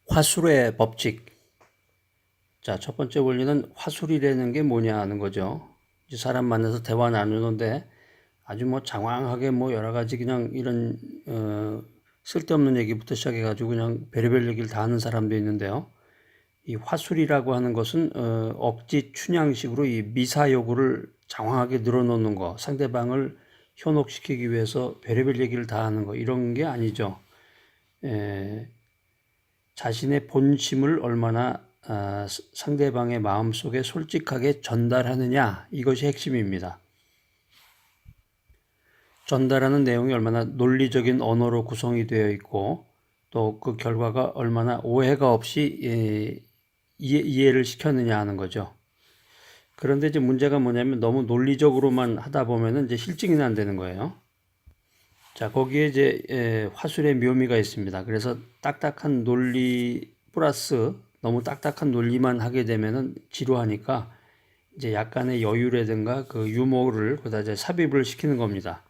화술의 법칙. 자, 첫 번째 원리는 화술이라는 게 뭐냐 하는 거죠. 이제 사람 만나서 대화 나누는데 아주 뭐 장황하게 뭐 여러 가지 그냥 이런 쓸데없는 얘기부터 시작해가지고 그냥 별의별 얘기를 다 하는 사람도 있는데요. 이 화술이라고 하는 것은 억지 춘향식으로 이 미사 여구를 장황하게 늘어놓는 거, 상대방을 현혹시키기 위해서 별의별 얘기를 다 하는 거, 이런 게 아니죠. 자신의 본심을 얼마나 상대방의 마음속에 솔직하게 전달하느냐, 이것이 핵심입니다. 전달하는 내용이 얼마나 논리적인 언어로 구성이 되어 있고 또 그 결과가 얼마나 오해가 없이 이해를 시켰느냐 하는 거죠. 그런데 이제 문제가 뭐냐면 너무 논리적으로만 하다 보면은 이제 실증이 안 되는 거예요. 자, 거기에 이제 화술의 묘미가 있습니다. 그래서 딱딱한 논리 플러스 너무 딱딱한 논리만 하게 되면은 지루하니까 이제 약간의 여유라든가 그 유머를 거기다 이제 삽입을 시키는 겁니다.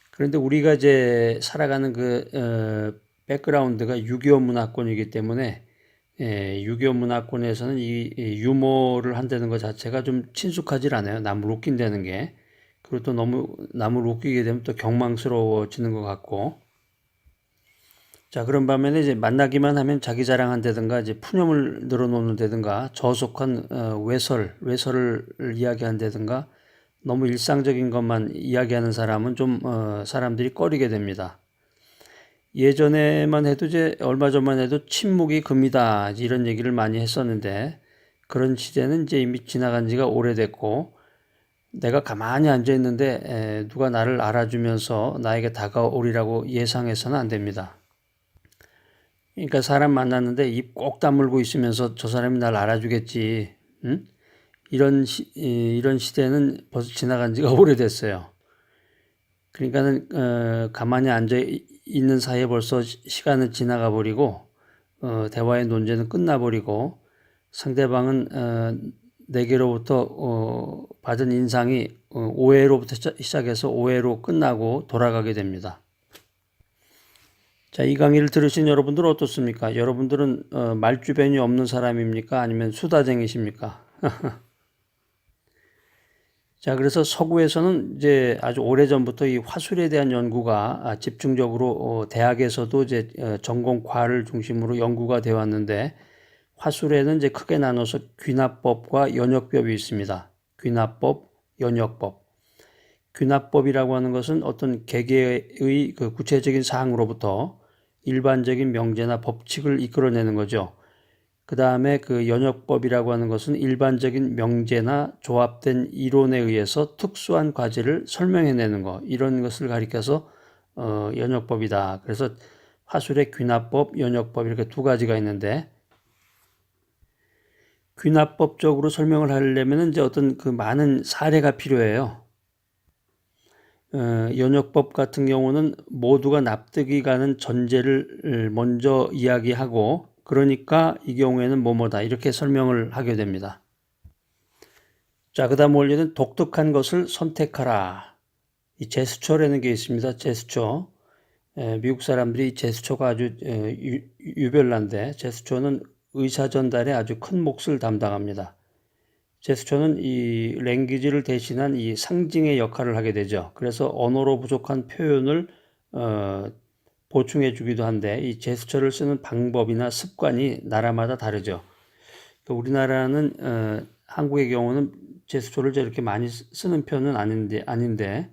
그런데 우리가 이제 살아가는 그 백그라운드가 6.25 문화권이기 때문에 6.25 문화권에서는 이 유머를 한다는 것 자체가 좀 친숙하질 않아요. 남을 웃긴다는 게. 그리고 또 너무 남을 웃기게 되면 또 경망스러워지는 것 같고. 자, 그런 반면에 이제 만나기만 하면 자기 자랑한다든가 이제 푸념을 늘어놓는다든가 저속한 외설을 이야기한다든가 너무 일상적인 것만 이야기하는 사람은 좀 사람들이 꺼리게 됩니다. 예전에만 해도 이제 얼마 전만 해도 침묵이 금이다 이런 얘기를 많이 했었는데 그런 시대는 이제 이미 지나간 지가 오래됐고 내가 가만히 앉아 있는데 누가 나를 알아주면서 나에게 다가오리라고 예상해서는 안 됩니다. 그러니까 사람 만났는데 입 꼭 다물고 있으면서 저 사람이 날 알아주겠지, 응? 이런 시대는 벌써 지나간 지가 오래됐어요. 그러니까는 가만히 앉아 있는 사이에 벌써 시간은 지나가 버리고 대화의 논제는 끝나 버리고 상대방은 내게로부터 받은 인상이 오해로부터 시작해서 오해로 끝나고 돌아가게 됩니다. 자, 이 강의를 들으신 여러분들은 어떻습니까? 여러분들은 말주변이 없는 사람입니까? 아니면 수다쟁이십니까? 자, 그래서 서구에서는 이제 아주 오래전부터 이 화술에 대한 연구가 집중적으로 대학에서도 이제 전공과를 중심으로 연구가 되어 왔는데 화술에는 이제 크게 나눠서 귀납법과 연역법이 있습니다. 귀납법, 연역법. 귀납법이라고 하는 것은 어떤 개개의 그 구체적인 사항으로부터 일반적인 명제나 법칙을 이끌어내는 거죠. 그 다음에 그 연역법이라고 하는 것은 일반적인 명제나 조합된 이론에 의해서 특수한 과제를 설명해내는 것, 이런 것을 가리켜서 연역법이다. 그래서 화술의 귀납법, 연역법 이렇게 두 가지가 있는데 귀납법적으로 설명을 하려면 이제 어떤 그 많은 사례가 필요해요. 연역법 같은 경우는 모두가 납득이 가는 전제를 먼저 이야기하고 그러니까 이 경우에는 뭐뭐다 이렇게 설명을 하게 됩니다. 자, 그 다음 원리는 독특한 것을 선택하라. 이 제스처라는 게 있습니다. 제스처. 미국 사람들이 제스처가 아주 유별난데 제스처는 의사 전달에 아주 큰 몫을 담당합니다. 제스처는 이 랭귀지를 대신한 이 상징의 역할을 하게 되죠. 그래서 언어로 부족한 표현을 보충해 주기도 한데 이 제스처를 쓰는 방법이나 습관이 나라마다 다르죠. 그러니까 우리나라는 한국의 경우는 제스처를 저렇게 많이 쓰는 편은 아닌데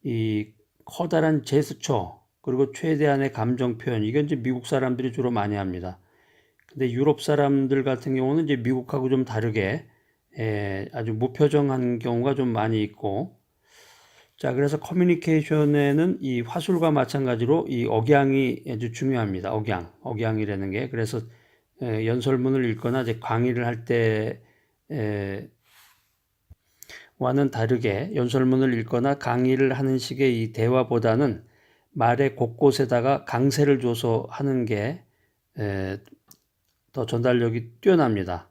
이 커다란 제스처 그리고 최대한의 감정 표현 이건 이제 미국 사람들이 주로 많이 합니다. 근데 유럽 사람들 같은 경우는 이제 미국하고 좀 다르게 아주 무표정한 경우가 좀 많이 있고 자 그래서 커뮤니케이션에는 이 화술과 마찬가지로 이 억양이 아주 중요합니다. 억양이라는 게 그래서 연설문을 읽거나 이제 강의를 할 때 와는 다르게 연설문을 읽거나 강의를 하는 식의 이 대화보다는 말의 곳곳에다가 강세를 줘서 하는 게 더 전달력이 뛰어납니다.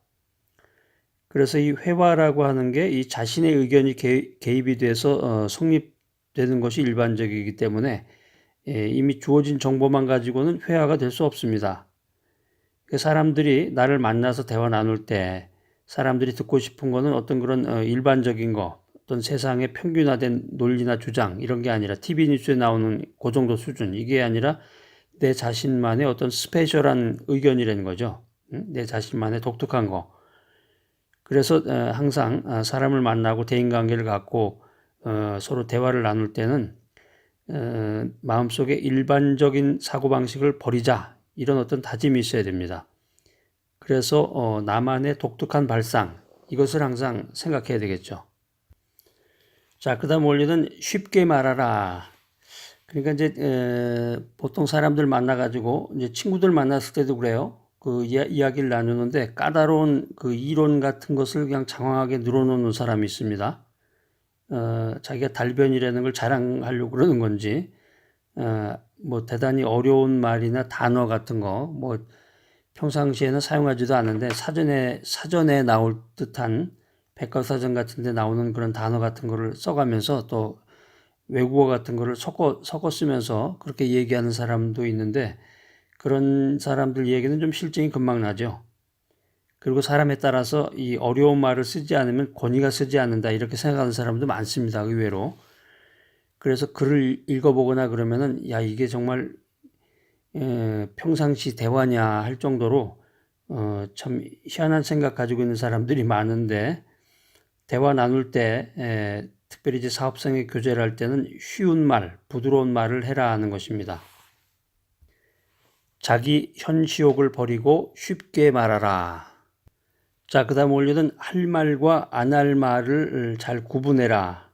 그래서 이 회화라고 하는 게 이 자신의 의견이 개입이 돼서 성립되는 것이 일반적이기 때문에 이미 주어진 정보만 가지고는 회화가 될 수 없습니다. 사람들이 나를 만나서 대화 나눌 때 사람들이 듣고 싶은 거는 어떤 그런 일반적인 거, 어떤 세상의 평균화된 논리나 주장 이런 게 아니라 TV 뉴스에 나오는 그 정도 수준, 이게 아니라 내 자신만의 어떤 스페셜한 의견이라는 거죠. 내 자신만의 독특한 거. 그래서 항상 사람을 만나고 대인관계를 갖고 서로 대화를 나눌 때는 마음속에 일반적인 사고방식을 버리자, 이런 어떤 다짐이 있어야 됩니다. 그래서 나만의 독특한 발상, 이것을 항상 생각해야 되겠죠. 자, 그 다음 원리는 쉽게 말하라. 그러니까 이제 보통 사람들 만나가지고 이제 친구들 만났을 때도 그래요. 그 이야기를 나누는데 까다로운 그 이론 같은 것을 그냥 장황하게 늘어놓는 사람이 있습니다. 자기가 달변이라는 걸 자랑하려고 그러는 건지, 뭐 대단히 어려운 말이나 단어 같은 거, 뭐 평상시에는 사용하지도 않는데 사전에 나올 듯한 백과사전 같은 데 나오는 그런 단어 같은 거를 써가면서 또 외국어 같은 거를 섞어 쓰면서 그렇게 얘기하는 사람도 있는데, 그런 사람들 얘기는 좀 실증이 금방 나죠. 그리고 사람에 따라서 이 어려운 말을 쓰지 않으면 권위가 쓰지 않는다, 이렇게 생각하는 사람도 많습니다, 의외로. 그래서 글을 읽어보거나 그러면은 야, 이게 정말 평상시 대화냐 할 정도로 참 희한한 생각 가지고 있는 사람들이 많은데, 대화 나눌 때 특별히 이제 사업성의 교제를 할 때는 쉬운 말, 부드러운 말을 해라 하는 것입니다. 자기 현시욕을 버리고 쉽게 말하라. 자, 그 다음 원리는 할 말과 안 할 말을 잘 구분해라.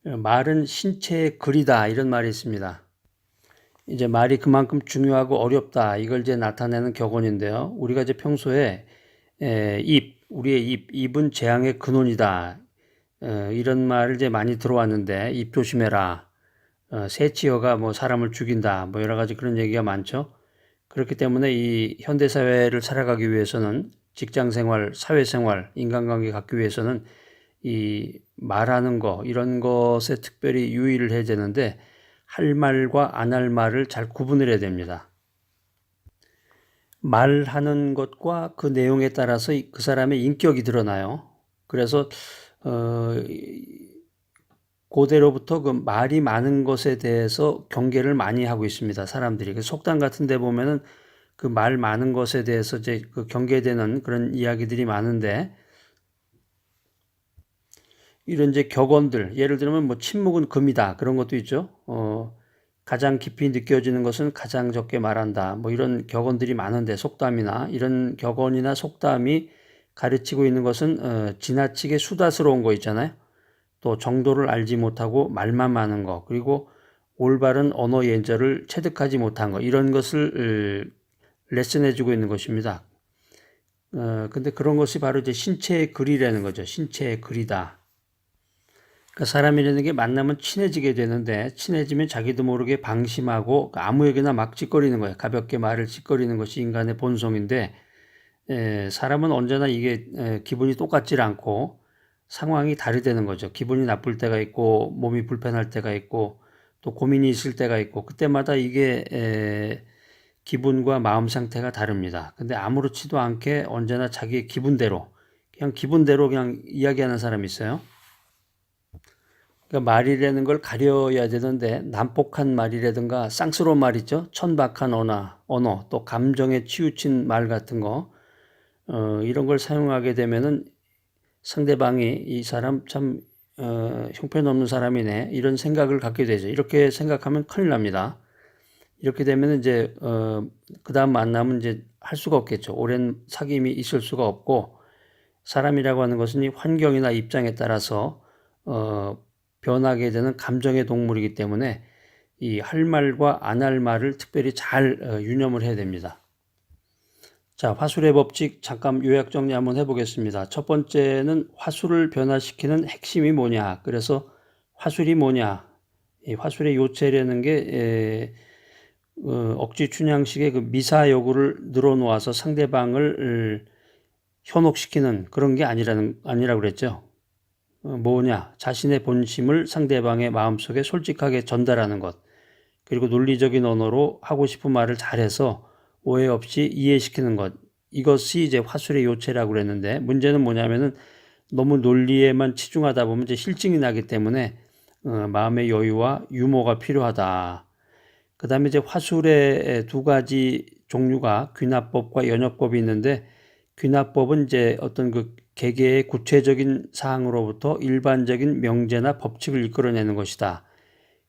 말은 신체의 글이다, 이런 말이 있습니다. 이제 말이 그만큼 중요하고 어렵다, 이걸 이제 나타내는 격언인데요. 우리가 이제 평소에 우리의 입은 재앙의 근원이다, 이런 말을 이제 많이 들어왔는데, 입 조심해라, 새치어가 뭐 사람을 죽인다, 뭐 여러 가지 그런 얘기가 많죠. 그렇기 때문에 이 현대사회를 살아가기 위해서는, 직장생활, 사회생활, 인간관계 갖기 위해서는 이 말하는 거, 이런 것에 특별히 유의를 해야 되는데, 할 말과 안 할 말을 잘 구분을 해야 됩니다. 말하는 것과 그 내용에 따라서 그 사람의 인격이 드러나요. 그래서 고대로부터 그 말이 많은 것에 대해서 경계를 많이 하고 있습니다, 사람들이. 그 속담 같은 데 보면은 그 말 많은 것에 대해서 이제 그 경계되는 그런 이야기들이 많은데, 이런 이제 격언들, 예를 들면 뭐 침묵은 금이다, 그런 것도 있죠. 가장 깊이 느껴지는 것은 가장 적게 말한다, 뭐 이런 격언들이 많은데, 속담이나 이런 격언이나 속담이 가르치고 있는 것은 지나치게 수다스러운 거 있잖아요. 또 정도를 알지 못하고 말만 많은 거, 그리고 올바른 언어 예절을 체득하지 못한 거, 이런 것을 레슨해주고 있는 것입니다. 근데 그런 것이 바로 이제 신체의 글이라는 거죠. 신체의 글이다. 그러니까 사람이라는 게 만나면 친해지게 되는데, 친해지면 자기도 모르게 방심하고 아무에게나 막 짓거리는 거예요. 가볍게 말을 짓거리는 것이 인간의 본성인데, 사람은 언제나 이게 기분이 똑같질 않고 상황이 다르다는 거죠. 기분이 나쁠 때가 있고, 몸이 불편할 때가 있고, 또 고민이 있을 때가 있고, 그때마다 이게 기분과 마음 상태가 다릅니다. 근데 아무렇지도 않게 언제나 자기의 기분대로, 그냥 기분대로 그냥 이야기하는 사람이 있어요. 그러니까 말이라는 걸 가려야 되는데, 난폭한 말이라든가 쌍스러운 말 있죠. 천박한 언어, 또 감정에 치우친 말 같은 거, 이런 걸 사용하게 되면은 상대방이 이 사람 참 형편없는 사람이네, 이런 생각을 갖게 되죠. 이렇게 생각하면 큰일 납니다. 이렇게 되면 이제 그 다음 만남은 이제 할 수가 없겠죠. 오랜 사귐이 있을 수가 없고, 사람이라고 하는 것은 이 환경이나 입장에 따라서 변하게 되는 감정의 동물이기 때문에 이 할 말과 안 할 말을 특별히 잘 유념을 해야 됩니다. 자, 화술의 법칙 잠깐 요약 정리 한번 해보겠습니다. 첫 번째는 화술을 변화시키는 핵심이 뭐냐. 그래서 화술이 뭐냐. 이 화술의 요체라는 게 억지 춘향식의 그 미사여구를 늘어놓아서 상대방을 현혹시키는 그런 게 아니라고 그랬죠. 뭐냐? 자신의 본심을 상대방의 마음속에 솔직하게 전달하는 것. 그리고 논리적인 언어로 하고 싶은 말을 잘해서 오해 없이 이해시키는 것. 이것이 이제 화술의 요체라고 그랬는데, 문제는 뭐냐면은 너무 논리에만 치중하다 보면 이제 실증이 나기 때문에 마음의 여유와 유머가 필요하다. 그 다음에 이제 화술의 두 가지 종류가 귀납법과 연역법이 있는데, 귀납법은 이제 어떤 그 개개의 구체적인 사항으로부터 일반적인 명제나 법칙을 이끌어내는 것이다.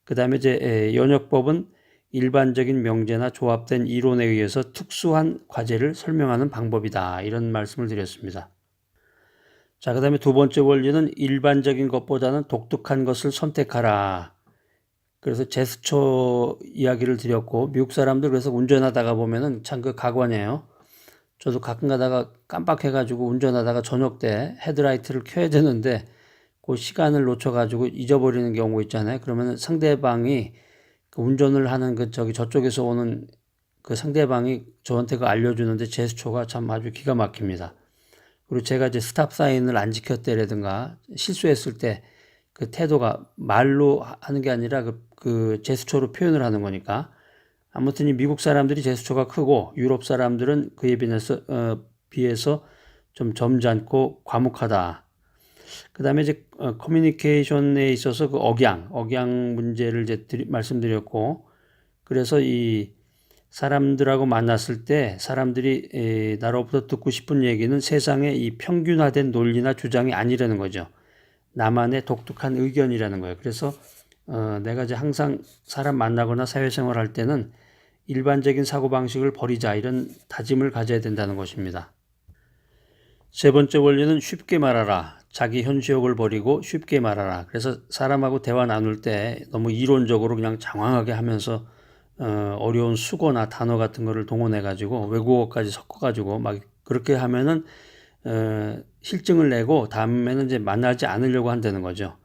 그 다음에 이제 연역법은 일반적인 명제나 조합된 이론에 의해서 특수한 과제를 설명하는 방법이다. 이런 말씀을 드렸습니다. 자, 그 다음에 두 번째 원리는 일반적인 것보다는 독특한 것을 선택하라. 그래서 제스처 이야기를 드렸고, 미국 사람들 그래서 운전하다가 보면은 참 그 가관이에요. 저도 가끔 가다가 깜빡해가지고 운전하다가 저녁 때 헤드라이트를 켜야 되는데 그 시간을 놓쳐가지고 잊어버리는 경우 있잖아요. 그러면 상대방이 그 운전을 하는 그 저쪽에서 오는 그 상대방이 저한테 그 알려주는데 제스처가 참 아주 기가 막힙니다. 그리고 제가 이제 스탑 사인을 안 지켰다라든가 실수했을 때 그 태도가 말로 하는 게 아니라 그 제스처로 표현을 하는 거니까. 아무튼 이 미국 사람들이 제스처가 크고 유럽 사람들은 그에 비해서 좀 점잖고 과묵하다. 그 다음에 이제 커뮤니케이션에 있어서 그 억양 문제를 이제 말씀드렸고, 그래서 이 사람들하고 만났을 때 사람들이 나로부터 듣고 싶은 얘기는 세상의 이 평균화된 논리나 주장이 아니라는 거죠. 나만의 독특한 의견이라는 거예요. 그래서 내가 이제 항상 사람 만나거나 사회생활 할 때는 일반적인 사고방식을 버리자, 이런 다짐을 가져야 된다는 것입니다. 세 번째 원리는 쉽게 말하라. 자기 현시욕을 버리고 쉽게 말하라. 그래서 사람하고 대화 나눌 때 너무 이론적으로 그냥 장황하게 하면서 어려운 수거나 단어 같은 거를 동원해 가지고 외국어까지 섞어 가지고 막 그렇게 하면은 실증을 내고 다음에는 이제 만나지 않으려고 한다는 거죠.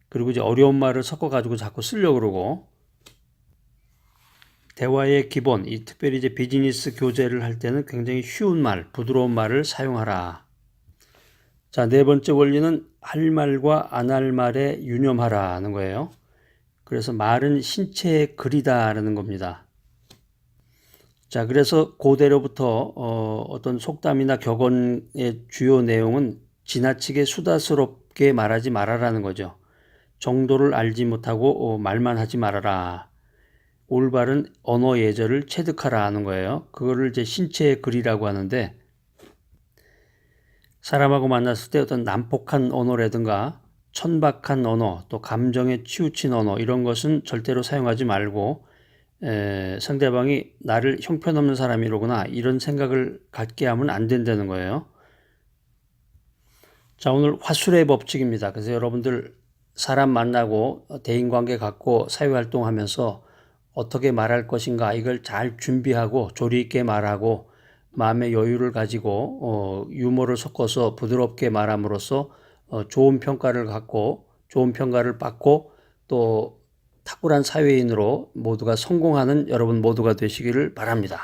그리고 이제 어려운 말을 섞어 가지고 자꾸 쓰려고 그러고, 대화의 기본, 특별히 이제 비즈니스 교제를 할 때는 굉장히 쉬운 말, 부드러운 말을 사용하라. 자, 네 번째 원리는 할 말과 안 할 말에 유념하라는 거예요. 그래서 말은 신체의 글이다라는 겁니다. 자, 그래서 고대로부터 어떤 속담이나 격언의 주요 내용은 지나치게 수다스럽게 말하지 말아라는 거죠. 정도를 알지 못하고 말만 하지 말아라. 올바른 언어 예절을 체득하라 하는 거예요. 그거를 이제 신체의 글이라고 하는데, 사람하고 만났을 때 어떤 난폭한 언어라든가 천박한 언어, 또 감정에 치우친 언어, 이런 것은 절대로 사용하지 말고 상대방이 나를 형편없는 사람이로구나, 이런 생각을 갖게 하면 안 된다는 거예요. 자, 오늘 화술의 법칙입니다. 그래서 여러분들 사람 만나고 대인관계 갖고 사회활동하면서 어떻게 말할 것인가, 이걸 잘 준비하고 조리 있게 말하고 마음의 여유를 가지고 유머를 섞어서 부드럽게 말함으로써 좋은 평가를 받고 또 탁월한 사회인으로 모두가 성공하는 여러분 모두가 되시기를 바랍니다.